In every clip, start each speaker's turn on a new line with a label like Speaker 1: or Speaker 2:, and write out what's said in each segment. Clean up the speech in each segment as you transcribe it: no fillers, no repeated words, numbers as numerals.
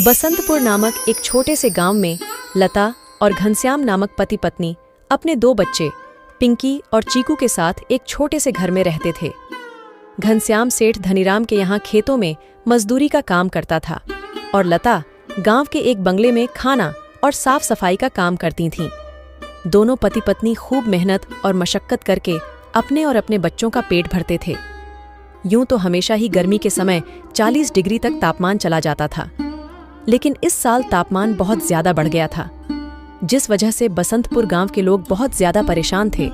Speaker 1: बसंतपुर नामक एक छोटे से गांव में लता और घनश्याम नामक पति पत्नी अपने दो बच्चे पिंकी और चीकू के साथ एक छोटे से घर में रहते थे। घनश्याम सेठ धनीराम के यहाँ खेतों में मजदूरी का काम करता था और लता गांव के एक बंगले में खाना और साफ सफाई का काम करती थीं। दोनों पति पत्नी खूब मेहनत और मशक्कत करके अपने और अपने बच्चों का पेट भरते थे। यूं तो हमेशा ही गर्मी के समय 40 डिग्री तक तापमान चला जाता था, लेकिन इस साल तापमान बहुत ज्यादा बढ़ गया था, जिस वजह से बसंतपुर गांव के लोग बहुत ज्यादा परेशान थे।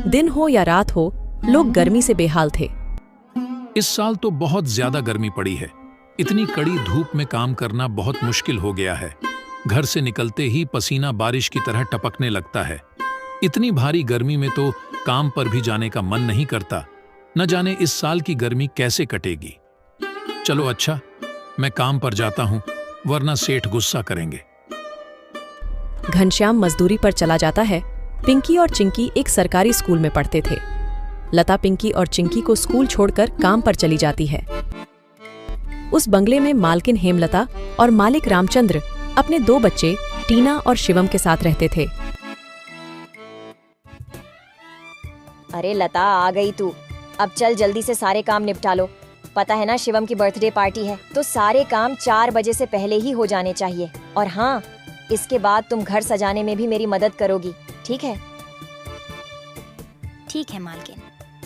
Speaker 1: दिन हो या रात हो, लोग गर्मी से बेहाल थे।
Speaker 2: इस साल तो बहुत ज्यादा गर्मी पड़ी है। इतनी कड़ी धूप में काम करना बहुत मुश्किल हो गया है। घर से निकलते ही पसीना बारिश की तरह टपकने लगता है। इतनी भारी गर्मी में तो काम पर भी जाने का मन नहीं करता। न जाने इस साल की गर्मी कैसे कटेगी। चलो अच्छा, मैं काम पर जाता हूँ, वरना सेठ गुस्सा करेंगे।
Speaker 1: घनश्याम मजदूरी पर चला जाता है। पिंकी और चिंकी एक सरकारी स्कूल में पढ़ते थे। लता पिंकी और चिंकी को स्कूल छोड़कर काम पर चली जाती है। उस बंगले में मालकिन हेमलता और मालिक रामचंद्र अपने दो बच्चे टीना और शिवम के साथ रहते थे।
Speaker 3: अरे लता, आ गई तू। अब चल जल्दी से सारे काम निपटा लो। पता है ना, शिवम की बर्थडे पार्टी है, तो सारे काम 4 बजे से पहले ही हो जाने चाहिए। और हाँ, इसके बाद तुम घर सजाने में भी मेरी मदद करोगी, ठीक है?
Speaker 4: ठीक है मालकिन,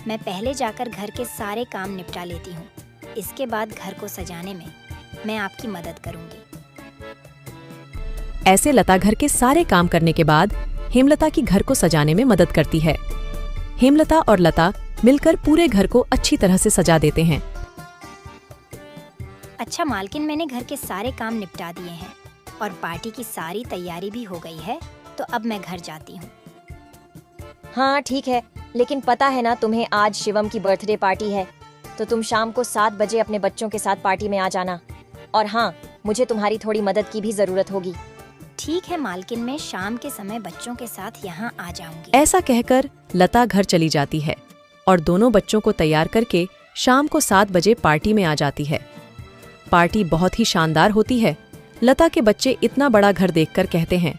Speaker 4: मैं पहले जाकर घर के सारे काम निपटा लेती हूँ। इसके बाद घर को सजाने में मैं आपकी मदद करूँगी।
Speaker 1: ऐसे लता घर के सारे काम करने के बाद हेमलता की घर को सजाने में मदद करती है। हेमलता और लता मिलकर पूरे घर को अच्छी तरह से सजा देते हैं।
Speaker 4: अच्छा मालकिन, मैंने घर के सारे काम निपटा दिए हैं और पार्टी की सारी तैयारी भी हो गई है, तो अब मैं घर जाती हूँ।
Speaker 3: हाँ ठीक है, लेकिन पता है ना तुम्हें, आज शिवम की बर्थडे पार्टी है, तो तुम शाम को 7 बजे अपने बच्चों के साथ पार्टी में आ जाना। और हाँ, मुझे तुम्हारी थोड़ी मदद की भी जरूरत होगी।
Speaker 4: ठीक है मालकिन, मैं शाम के समय बच्चों के साथ यहाँ आ जाऊंगी।
Speaker 1: ऐसा कहकर लता घर चली जाती है और दोनों बच्चों को तैयार करके शाम को 7 बजे पार्टी में आ जाती है। पार्टी बहुत ही शानदार होती है। लता के बच्चे इतना बड़ा घर देखकर कहते हैं,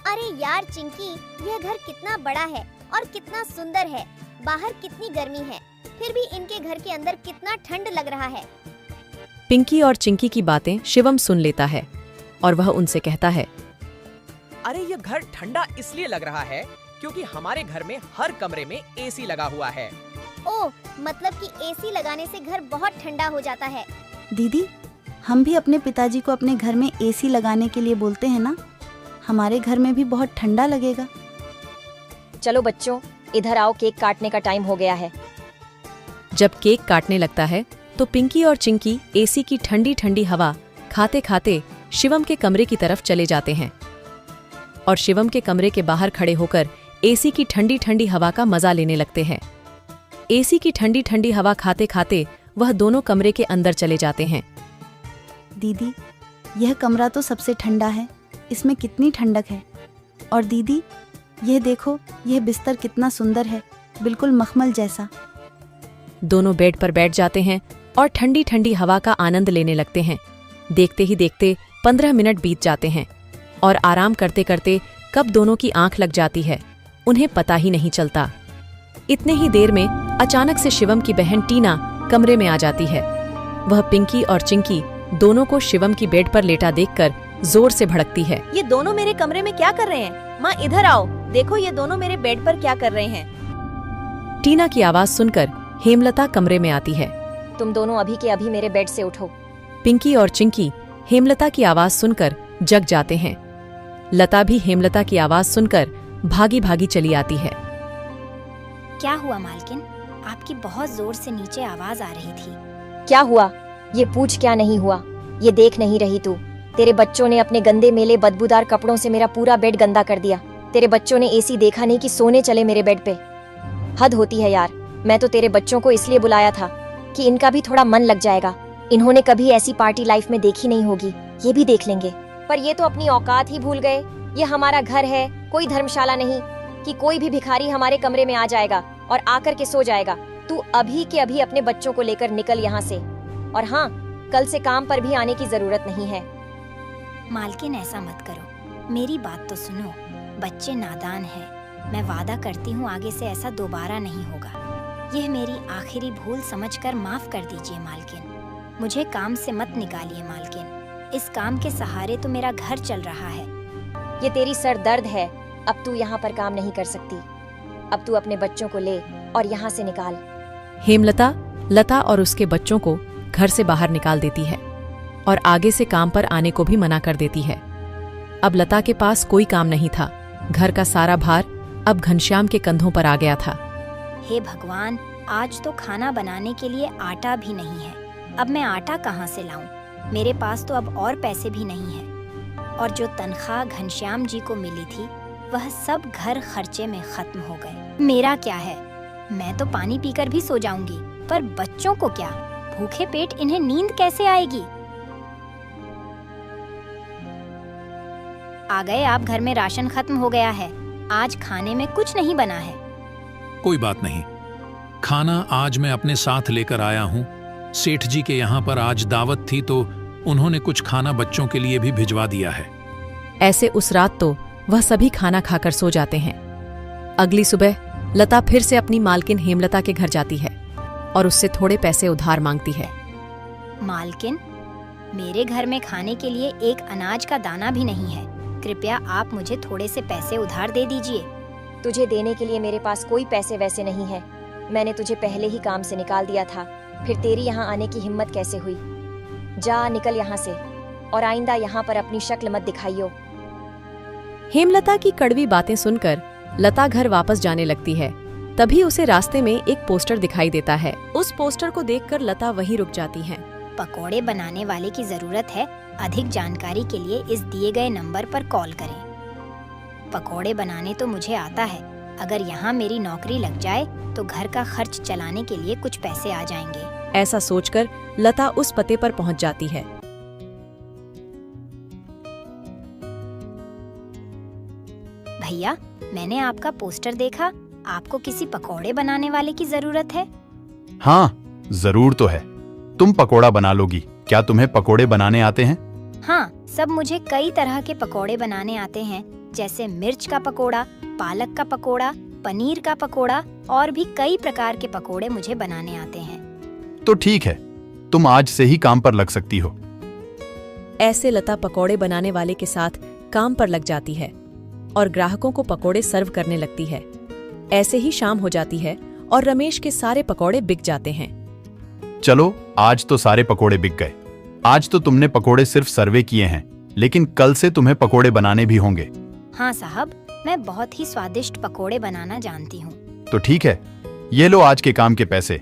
Speaker 5: अरे यार चिंकी, यह घर कितना बड़ा है और कितना सुंदर है। बाहर कितनी गर्मी है, फिर भी इनके घर के अंदर कितना ठंड लग रहा है।
Speaker 1: पिंकी और चिंकी की बातें शिवम सुन लेता है और वह उनसे कहता है,
Speaker 6: अरे ये घर ठंडा इसलिए लग रहा है क्योंकि हमारे घर में हर कमरे में एसी लगा हुआ है।
Speaker 5: ओह, मतलब कि एसी लगाने से घर बहुत ठंडा हो जाता है।
Speaker 7: दीदी, हम भी अपने पिताजी को अपने घर में एसी लगाने के लिए बोलते हैं ना, हमारे घर में भी बहुत ठंडा लगेगा।
Speaker 3: चलो बच्चों, इधर आओ, केक काटने का टाइम हो गया है।
Speaker 1: जब केक काटने लगता है तो पिंकी और चिंकी एसी की ठंडी ठंडी हवा खाते खाते शिवम के कमरे की तरफ चले जाते हैं और शिवम के कमरे के बाहर खड़े होकर एसी की ठंडी ठंडी हवा का मजा लेने लगते हैं। एसी की ठंडी ठंडी हवा खाते खाते वह दोनों कमरे के अंदर चले जाते हैं।
Speaker 7: दीदी, यह कमरा तो सबसे ठंडा है, इसमें कितनी ठंडक है। और दीदी, यह देखो, यह बिस्तर कितना सुंदर है, बिल्कुल मखमल जैसा।
Speaker 1: दोनों बेड पर बैठ जाते हैं और ठंडी ठंडी हवा का आनंद लेने लगते हैं। देखते ही देखते 15 मिनट बीत जाते हैं और आराम करते करते कब दोनों की आंख लग जाती है, उन्हें पता ही नहीं चलता। इतने ही देर में अचानक से शिवम की बहन टीना कमरे में आ जाती है। वह पिंकी और चिंकी दोनों को शिवम की बेड पर लेटा देखकर जोर से भड़कती है।
Speaker 3: ये दोनों मेरे कमरे में क्या कर रहे हैं? माँ इधर आओ, देखो ये दोनों मेरे बेड पर क्या कर रहे हैं।
Speaker 1: टीना की आवाज सुनकर हेमलता कमरे में आती है।
Speaker 3: तुम दोनों अभी के अभी मेरे बेड से उठो।
Speaker 1: पिंकी और चिंकी हेमलता की आवाज सुनकर जग जाते हैं। लता भी हेमलता की आवाज सुनकर भागी भागी चली आती है।
Speaker 4: क्या हुआ मालकिन? आपकी बहुत जोर से नीचे आवाज आ रही थी।
Speaker 3: क्या हुआ? ये पूछ, क्या नहीं हुआ? ये देख नहीं रही तू? तेरे बच्चों ने अपने गंदे मेले बदबूदार कपड़ों से मेरा पूरा बेड गंदा कर दिया। तेरे बच्चों ने एसी देखा नहीं कि सोने चले मेरे बेड पे। हद होती है यार। मैं तो तेरे बच्चों को इसलिए बुलाया था कि इनका भी थोड़ा मन लग जाएगा। इन्होंने कभी ऐसी पार्टी लाइफ में देखी नहीं होगी, ये भी देख लेंगे। पर ये तो अपनी औकात ही भूल गए। ये हमारा घर है, कोई धर्मशाला नहीं कि कोई भी भिखारी हमारे कमरे में आ जाएगा और आकर के सो जाएगा। तू अभी के अभी अपने बच्चों को लेकर निकल यहाँ से। और हाँ, कल से काम पर भी आने की जरूरत नहीं है।
Speaker 4: मालकिन ऐसा मत करो, मेरी बात तो सुनो। बच्चे नादान हैं। मैं वादा करती हूँ आगे से ऐसा दोबारा नहीं होगा। यह मेरी आखिरी भूल समझकर माफ कर दीजिए मालकिन। मुझे काम से मत निकालिए मालकिन। इस काम के सहारे तो मेरा घर चल रहा है।
Speaker 3: ये तेरी सर दर्द है। अब तू यहाँ पर काम नहीं कर सकती। अब तू अपने बच्चों को ले और यहाँ से निकाल।
Speaker 1: हेमलता लता और उसके बच्चों को घर से बाहर निकाल देती है और आगे से काम पर आने को भी मना कर देती है। अब लता के पास कोई काम नहीं था। घर का सारा भार अब घनश्याम के कंधों पर आ गया था।
Speaker 4: हे भगवान, आज तो खाना बनाने के लिए आटा भी नहीं है। अब मैं आटा कहाँ से लाऊं? मेरे पास तो अब और पैसे भी नहीं है। और जो तनख्वाह घनश्याम जी को मिली थी वह सब घर खर्चे में खत्म हो गए। मेरा क्या है? मैं तो पानी पीकर भी सो जाऊंगी, पर बच्चों को क्या? भूखे पेट इन्हें नींद कैसे आएगी? आ गए आप। घर में राशन खत्म हो गया है। आज खाने में कुछ नहीं बना है।
Speaker 2: कोई बात नहीं, खाना आज मैं अपने साथ लेकर आया हूँ। सेठ जी के यहाँ पर आज दावत थी तो उन्होंने कुछ खाना बच्चों के लिए भी भिजवा दिया है।
Speaker 1: ऐसे उस रात तो वह सभी खाना खाकर सो जाते हैं। अगली सुबह लता फिर से अपनी मालकिन हेमलता के घर जाती है और उससे थोड़े पैसे उधार मांगती है।
Speaker 4: मालकिन, मेरे घर में खाने के लिए एक अनाज का दाना भी नहीं है। कृपया आप मुझे थोड़े से पैसे उधार दे दीजिए।
Speaker 3: तुझे देने के लिए मेरे पास कोई पैसे वैसे नहीं है। मैंने तुझे पहले ही काम से निकाल दिया था, फिर तेरी यहाँ आने की हिम्मत कैसे हुई? जा निकल यहाँ से और आइंदा यहाँ पर अपनी शक्ल मत दिखाइयो।
Speaker 1: हेमलता की कड़वी बातें सुनकर लता घर वापस जाने लगती है। तभी उसे रास्ते में एक पोस्टर दिखाई देता है। उस पोस्टर को देखकर लता वहीं रुक जाती है।
Speaker 4: पकोड़े बनाने वाले की जरूरत है। अधिक जानकारी के लिए इस दिए गए नंबर पर कॉल करें। पकोड़े बनाने तो मुझे आता है। अगर यहाँ मेरी नौकरी लग जाए तो घर का खर्च चलाने के लिए कुछ पैसे आ जाएंगे।
Speaker 1: ऐसा सोचकर लता उस पते पर पहुंच जाती है।
Speaker 4: भैया, मैंने आपका पोस्टर देखा। आपको किसी पकोड़े बनाने वाले की जरूरत है?
Speaker 8: हाँ, जरूर तो है। तुम पकोड़ा बना लोगी। क्या तुम्हें पकोड़े बनाने आते हैं?
Speaker 4: हाँ, सब मुझे कई तरह के पकोड़े बनाने आते हैं, जैसे मिर्च का पकोड़ा, पालक का पकोड़ा, पनीर का पकोड़ा और भी कई प्रकार के पकोड़े मुझे बनाने आते हैं।
Speaker 8: तो ठीक है, तुम आज से ही काम पर लग सकती हो।
Speaker 1: ऐसे लता पकोड़े बनाने वाले के साथ काम पर लग जाती है और ग्राहकों को पकोड़े सर्व करने लगती है। ऐसे ही शाम हो जाती है और रमेश के सारे पकोड़े बिक जाते हैं।
Speaker 8: चलो, आज तो सारे पकोड़े बिक गए। आज तो तुमने पकोड़े सिर्फ सर्वे किए हैं, लेकिन कल से तुम्हें पकोड़े बनाने भी होंगे।
Speaker 4: हाँ साहब, मैं बहुत ही स्वादिष्ट पकोड़े बनाना जानती हूँ।
Speaker 8: तो ठीक है, ये लो आज के काम के पैसे।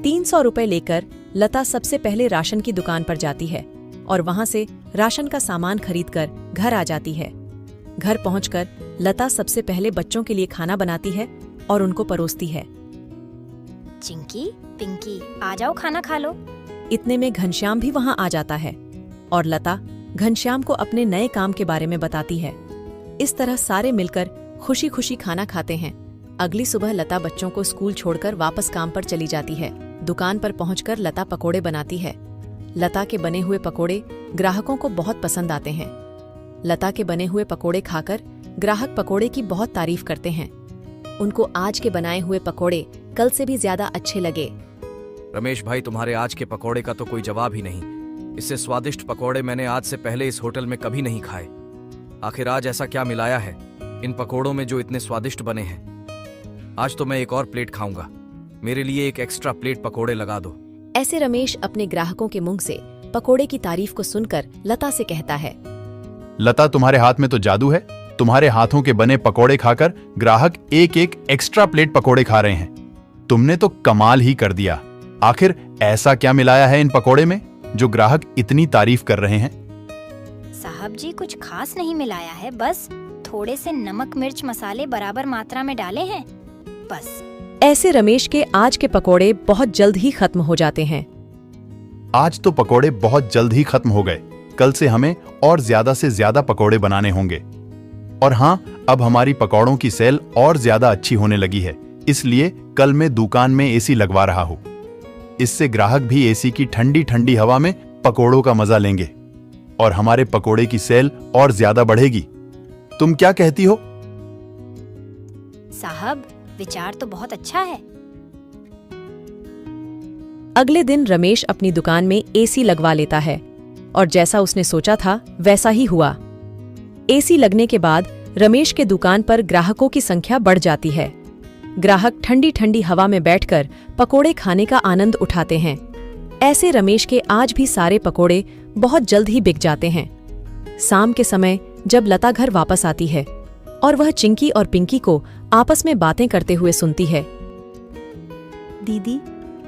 Speaker 1: 300 रुपए लेकर लता सबसे पहले राशन की दुकान पर जाती है और वहां से राशन का सामान खरीदकर घर आ जाती है। घर पहुंचकर लता सबसे पहले बच्चों के लिए खाना बनाती है और उनको परोसती है।
Speaker 4: चिंकी, पिंकी, आ जाओ खाना खा लो।
Speaker 1: इतने में घनश्याम भी वहां आ जाता है और लता घनश्याम को अपने नए काम के बारे में बताती है। इस तरह सारे मिलकर खुशी खुशी खाना खाते हैं। अगली सुबह लता बच्चों को स्कूल छोड़कर वापस काम पर चली जाती है। दुकान पर पहुंचकर लता पकोड़े बनाती है। लता के बने हुए पकोड़े ग्राहकों को बहुत पसंद आते हैं। लता के बने हुए पकोड़े खाकर ग्राहक पकोड़े की बहुत तारीफ करते हैं। उनको आज के बनाए हुए पकोड़े कल से भी ज्यादा अच्छे लगे।
Speaker 9: रमेश भाई, तुम्हारे आज के पकोड़े का तो कोई जवाब ही नहीं। इससे स्वादिष्ट पकोड़े मैंने आज से पहले इस होटल में कभी नहीं खाए। आखिर आज ऐसा क्या मिलाया है इन पकोड़ों में जो इतने स्वादिष्ट बने हैं? आज तो मैं एक और प्लेट खाऊंगा। मेरे लिए एक एक्स्ट्रा प्लेट पकोड़े लगा दो।
Speaker 1: ऐसे रमेश अपने ग्राहकों के मुंह से पकोड़े की तारीफ को सुनकर लता से कहता है,
Speaker 8: लता, तुम्हारे हाथ में तो जादू है। तुम्हारे हाथों के बने पकोड़े खाकर ग्राहक एक एक एक्स्ट्रा प्लेट पकोड़े खा रहे हैं। तुमने तो कमाल ही कर दिया। आखिर ऐसा क्या मिलाया है इन पकोड़े में जो ग्राहक इतनी तारीफ कर रहे हैं?
Speaker 4: साहब जी, कुछ खास नहीं मिलाया है, बस थोड़े से नमक मिर्च मसाले बराबर मात्रा में डाले हैं, बस।
Speaker 1: ऐसे रमेश के आज के पकोड़े बहुत जल्द ही खत्म हो जाते हैं।
Speaker 8: आज तो पकोड़े बहुत जल्द ही खत्म हो गए। कल से हमें और ज्यादा से ज्यादा पकोड़े बनाने होंगे। और हाँ, अब हमारी पकोड़ों की सेल और ज्यादा अच्छी होने लगी है, इसलिए कल मैं दुकान में एसी लगवा रहा हूँ। इससे ग्राहक भी एसी की ठंडी ठंडी हवा में पकोड़ों का मजा लेंगे और हमारे पकोड़े की सेल और ज्यादा बढ़ेगी। तुम क्या कहती हो?
Speaker 4: साहब, विचार तो बहुत अच्छा है।
Speaker 1: अगले दिन रमेश अपनी दुकान में एसी लगवा लेता है और जैसा उसने सोचा था वैसा ही हुआ। एसी लगने के बाद रमेश के दुकान पर ग्राहकों की संख्या बढ़ जाती है। ग्राहक ठंडी ठंडी हवा में बैठकर पकोड़े खाने का आनंद उठाते हैं। ऐसे रमेश के आज भी सारे पकोड़े बहुत जल्द ही बिक जाते हैं। शाम के समय जब लता घर वापस आती है और वह चिंकी और पिंकी को आपस में बातें करते हुए सुनती है।
Speaker 7: दीदी,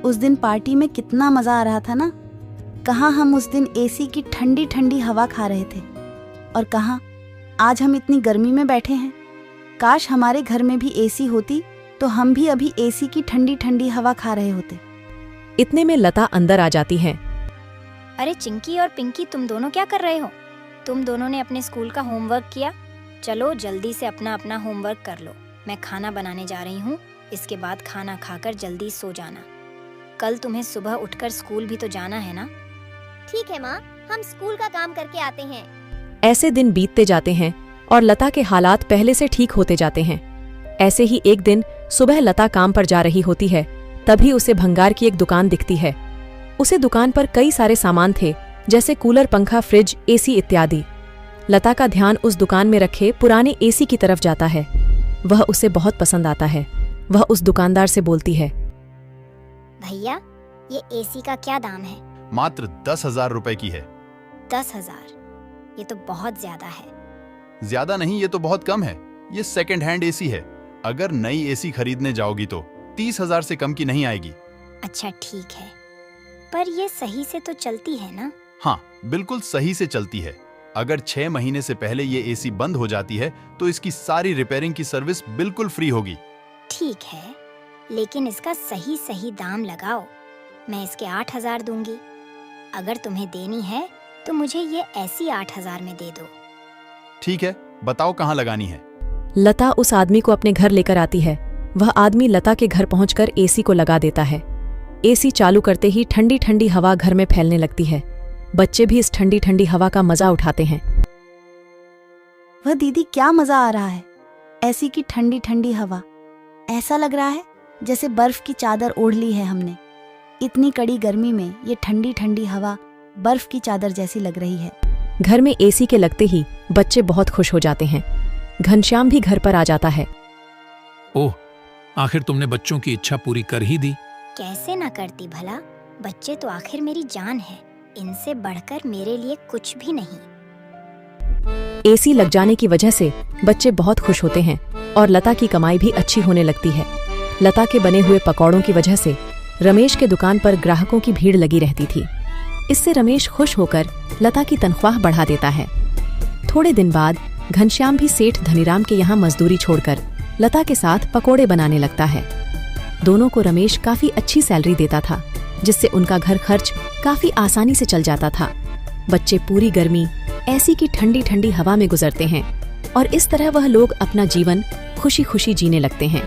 Speaker 7: उस दिन पार्टी में कितना मजा आ रहा था ना। कहाँ हम उस दिन एसी की ठंडी ठंडी हवा खा रहे थे और कहाँ आज हम इतनी गर्मी में बैठे हैं। काश हमारे घर में भी एसी होती तो हम भी अभी एसी की ठंडी ठंडी हवा खा रहे होते।
Speaker 1: इतने में लता अंदर आ जाती है।
Speaker 4: अरे चिंकी और पिंकी, तुम दोनों क्या कर रहे हो? तुम दोनों ने अपने स्कूल का होमवर्क किया? चलो जल्दी से अपना अपना होमवर्क कर लो। मैं खाना बनाने जा रही हूँ। इसके बाद खाना खाकर जल्दी सो जाना। कल तुम्हें सुबह उठकर स्कूल भी तो जाना है ना?
Speaker 5: ठीक है माँ, हम स्कूल का काम करके आते हैं।
Speaker 1: ऐसे दिन बीतते जाते हैं और लता के हालात पहले से ठीक होते जाते हैं। ऐसे ही एक दिन सुबह लता काम पर जा रही होती है, तभी उसे भंगार की एक दुकान दिखती है। उसे दुकान पर कई सारे सामान थे, जैसे कूलर, पंखा, फ्रिज, एसी इत्यादि। लता का ध्यान उस दुकान में रखे पुराने एसी की तरफ जाता है। वह उसे बहुत पसंद आता है। वह उस दुकानदार से बोलती है,
Speaker 4: भैया, ये एसी का क्या दाम है?
Speaker 8: मात्र 10,000 रुपए की है।
Speaker 4: 10,000? ये तो बहुत ज्यादा है।
Speaker 8: ज्यादा नहीं, ये तो बहुत कम है। ये सेकंड हैंड एसी है। अगर नई एसी खरीदने जाओगी तो 30,000 से कम की नहीं आएगी।
Speaker 4: अच्छा ठीक है, पर ये सही से तो चलती है ना?
Speaker 8: हाँ, बिल्कुल सही से चलती है। अगर 6 महीने से पहले ये एसी बंद हो जाती है तो इसकी सारी रिपेयरिंग की सर्विस बिल्कुल फ्री होगी।
Speaker 4: ठीक है, लेकिन इसका सही सही दाम लगाओ। मैं इसके 8,000 दूंगी। अगर तुम्हें देनी है तो मुझे ये ऐसी 8,000 में दे दो।
Speaker 8: ठीक है, बताओ कहाँ लगानी है।
Speaker 1: लता उस आदमी को अपने घर लेकर आती है। वह आदमी लता के घर पहुंचकर एसी को लगा देता है। एसी चालू करते ही ठंडी ठंडी हवा घर में फैलने लगती है। बच्चे भी इस ठंडी ठंडी हवा का मजा उठाते हैं।
Speaker 7: वह दीदी, क्या मजा आ रहा है। एसी की ठंडी ठंडी हवा, ऐसा लग रहा है जैसे बर्फ की चादर ओढ़ ली है हमने। इतनी कड़ी गर्मी में ये ठंडी ठंडी हवा बर्फ की चादर जैसी लग रही है।
Speaker 1: घर में एसी के लगते ही बच्चे बहुत खुश हो जाते हैं। घनश्याम भी घर पर आ जाता है।
Speaker 2: ओह, आखिर तुमने बच्चों की इच्छा पूरी कर ही दी।
Speaker 4: कैसे ना करती भला। बच्चे तो आखिर मेरी जान है। इनसे बढ़कर मेरे लिए कुछ भी नहीं।
Speaker 1: एसी लग जाने की वजह से बच्चे बहुत खुश होते हैं और लता की कमाई भी अच्छी होने लगती है। लता के बने हुए पकौड़ों की वजह से रमेश के दुकान पर ग्राहकों की भीड़ लगी रहती थी। इससे रमेश खुश होकर लता की तनख्वाह बढ़ा देता है। थोड़े दिन बाद घनश्याम भी सेठ धनीराम के यहाँ मजदूरी छोड़कर लता के साथ पकोड़े बनाने लगता है। दोनों को रमेश काफी अच्छी सैलरी देता था, जिससे उनका घर खर्च काफी आसानी से चल जाता था। बच्चे पूरी गर्मी ऐसी की ठंडी ठंडी हवा में गुजरते हैं और इस तरह वह लोग अपना जीवन खुशी खुशी जीने लगते हैं।